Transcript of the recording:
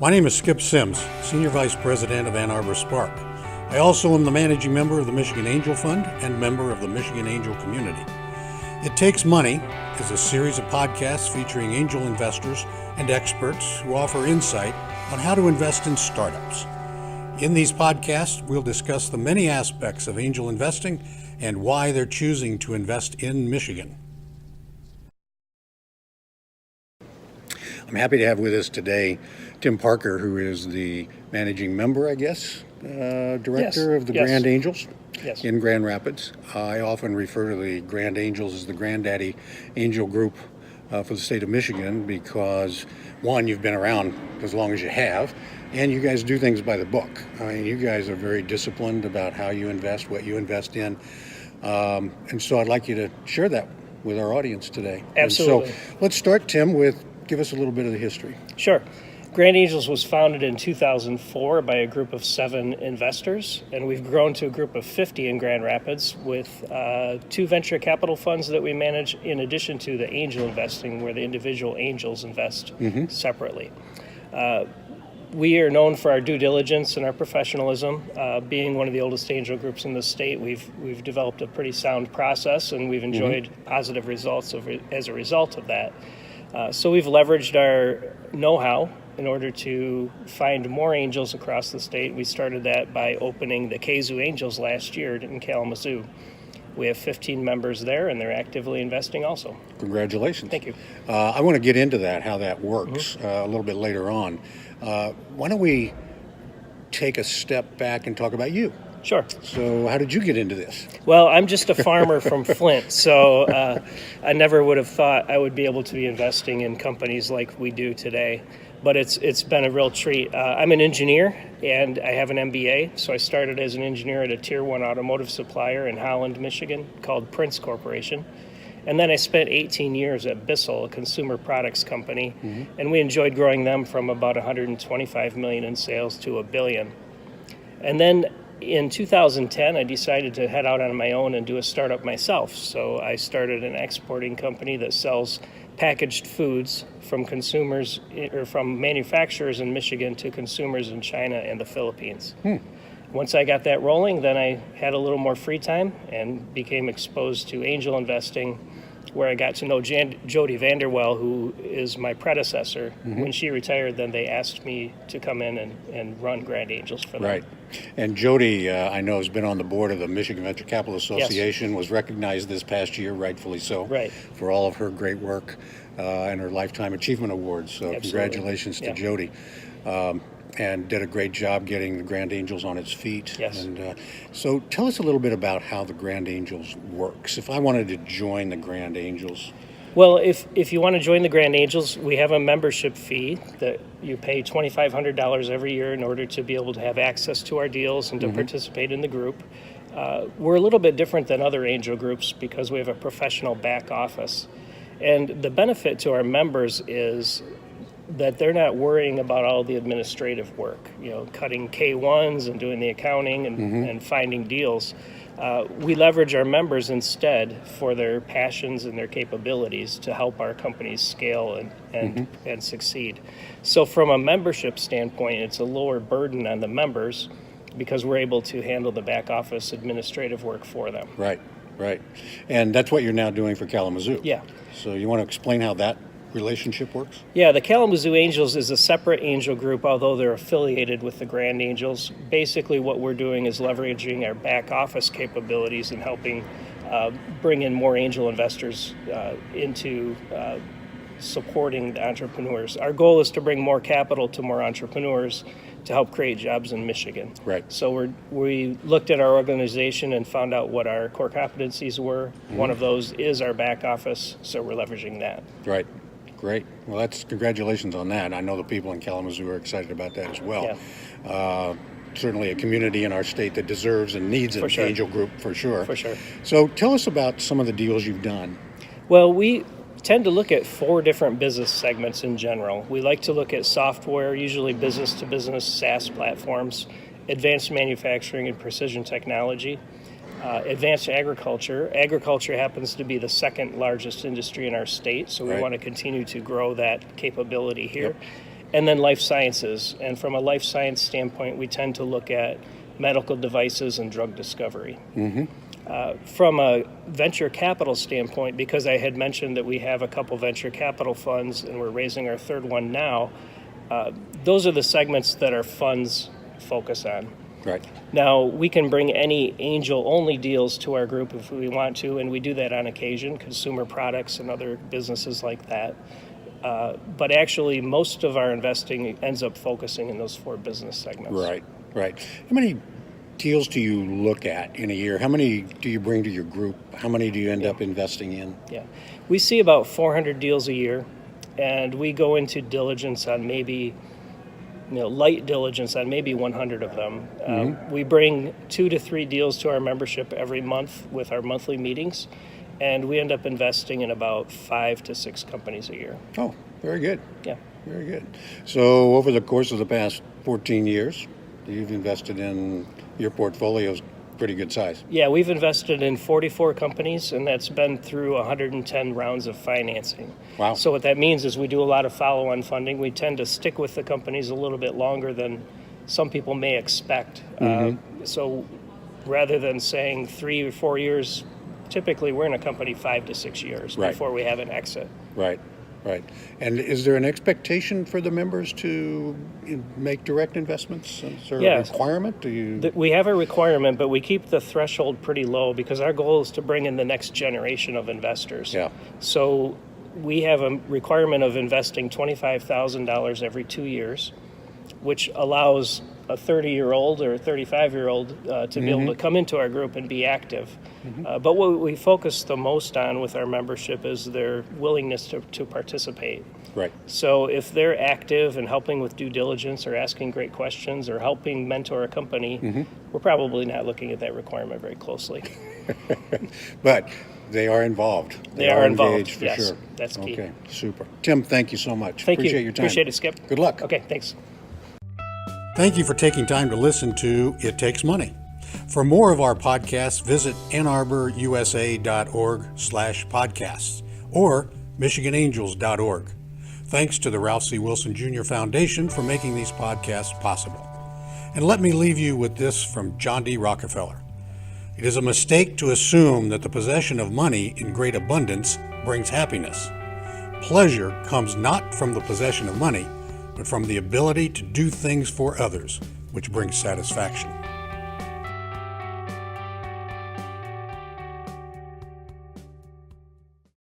My name is Skip Sims, Senior Vice President of Ann Arbor Spark. I also am the managing member of the Michigan Angel Fund and member of the Michigan Angel Community. It Takes Money is a series of podcasts featuring angel investors and experts who offer insight on how to invest in startups. In these podcasts, we'll discuss the many aspects of angel investing and why they're choosing to invest in Michigan. I'm happy to have with us today Tim Parker, who is the managing member, director of the Grand Angels in Grand Rapids. I often refer to the Grand Angels as the granddaddy angel group for the state of Michigan because, one, you've been around as long as you have, and you guys do things by the book. I mean, you guys are very disciplined about how you invest, what you invest in, and so I'd like you to share that with our audience today. Absolutely. And so let's start, Tim, with give us a little bit of the history. Sure. Grand Angels was founded in 2004 by a group of 7 investors, and we've grown to a group of 50 in Grand Rapids with 2 venture capital funds that we manage in addition to the angel investing where the individual angels invest separately. We are known for our due diligence and our professionalism. Being one of the oldest angel groups in the state, we've developed a pretty sound process, and we've enjoyed positive results as a result of that. So we've leveraged our know-how in order to find more angels across the state. We started that by opening the Kazoo Angels last year in Kalamazoo. We have 15 members there, and they're actively investing also. Congratulations. Thank you. I want to get into that, how that works, a little bit later on. Why don't we take a step back and talk about you? Sure. So how did you get into this? Well, I'm just a farmer from Flint, so I never would have thought I would be able to be investing in companies like we do today. But it's been a real treat. I'm an engineer, and I have an MBA. So I started as an engineer at a Tier 1 automotive supplier in Holland, Michigan, called Prince Corporation. And then I spent 18 years at Bissell, a consumer products company, and we enjoyed growing them from about $125 million in sales to $1 billion. And then in 2010, I decided to head out on my own and do a startup myself. So I started an exporting company that sells packaged foods from consumers or from manufacturers in Michigan to consumers in China and the Philippines. Once I got that rolling, then I had a little more free time and became exposed to angel investing, where I got to know Jody Vanderwell, who is my predecessor. When she retired, then they asked me to come in and run Grand Angels for them. Right. And Jody, I know, has been on the board of the Michigan Venture Capital Association, was recognized this past year, rightfully so, for all of her great work and her Lifetime Achievement Awards. So congratulations to Jody. And did a great job getting the Grand Angels on its feet. And so tell us a little bit about how the Grand Angels works. If I wanted to join the Grand Angels. Well, if you want to join the Grand Angels, we have a membership fee that you pay $2,500 every year in order to be able to have access to our deals and to participate in the group. We're a little bit different than other angel groups because we have a professional back office. And the benefit to our members is that they're not worrying about all the administrative work, cutting K-1s and doing the accounting and finding deals. We leverage our members instead for their passions and their capabilities to help our companies scale and succeed. So from a membership standpoint, it's a lower burden on the members because we're able to handle the back office administrative work for them. Right. And that's what you're now doing for Kalamazoo. Yeah. So you want to explain how that relationship works? Yeah, the Kalamazoo Angels is a separate angel group, although they're affiliated with the Grand Angels. Basically, what we're doing is leveraging our back office capabilities and helping bring in more angel investors into supporting the entrepreneurs. Our goal is to bring more capital to more entrepreneurs to help create jobs in Michigan. Right. So we looked at our organization and found out what our core competencies were. One of those is our back office, so we're leveraging that. Right. Great. Well, that's congratulations on that. I know the people in Kalamazoo are excited about that as well. Certainly a community in our state that deserves and needs an angel group for sure. For sure. So tell us about some of the deals you've done. Well, we tend to look at 4 different business segments in general. We like to look at software, usually business-to-business SaaS platforms, advanced manufacturing and precision technology, advanced agriculture. Agriculture happens to be the second largest industry in our state, so we want to continue to grow that capability here. and then life sciences. And from a life science standpoint, we tend to look at medical devices and drug discovery. From a venture capital standpoint, because I had mentioned that we have a couple venture capital funds and we're raising our third one now, those are the segments that our funds focus on. Right. Now, we can bring any angel-only deals to our group if we want to, and we do that on occasion, consumer products and other businesses like that. But actually, most of our investing ends up focusing in those 4 business segments. Right, right. How many deals do you look at in a year? How many do you bring to your group? How many do you end up investing in? Yeah. We see about 400 deals a year, and we go into diligence on maybe light diligence on maybe 100 of them. We bring 2 to 3 deals to our membership every month with our monthly meetings, and we end up investing in about 5 to 6 companies a year. Oh, very good. Yeah. Very good. So over the course of the past 14 years, you've invested in your portfolio's pretty good size. Yeah, we've invested in 44 companies, and that's been through 110 rounds of financing. Wow. So what that means is we do a lot of follow-on funding. We tend to stick with the companies a little bit longer than some people may expect. So rather than saying 3 or 4 years, typically we're in a company 5 to 6 years before we have an exit. Right. Right. And is there an expectation for the members to make direct investments? Is there a requirement? We have a requirement, but we keep the threshold pretty low because our goal is to bring in the next generation of investors. Yeah. So we have a requirement of investing $25,000 every 2 years, which allows a 30-year-old or a 35-year-old to be able to come into our group and be active. But what we focus the most on with our membership is their willingness to participate. Right. So if they're active and helping with due diligence or asking great questions or helping mentor a company, we're probably not looking at that requirement very closely. But they are involved. They are engaged involved, for sure. That's key. Okay, super. Tim, thank you so much. Thank Appreciate you. your time. Appreciate it, Skip. Good luck. Okay, thanks. Thank you for taking time to listen to It Takes Money. For more of our podcasts, visit AnnArborUSA.org/podcasts or MichiganAngels.org. Thanks to the Ralph C. Wilson Jr. Foundation for making these podcasts possible. And let me leave you with this from John D. Rockefeller. It is a mistake to assume that the possession of money in great abundance brings happiness. Pleasure comes not from the possession of money, but from the ability to do things for others, which brings satisfaction.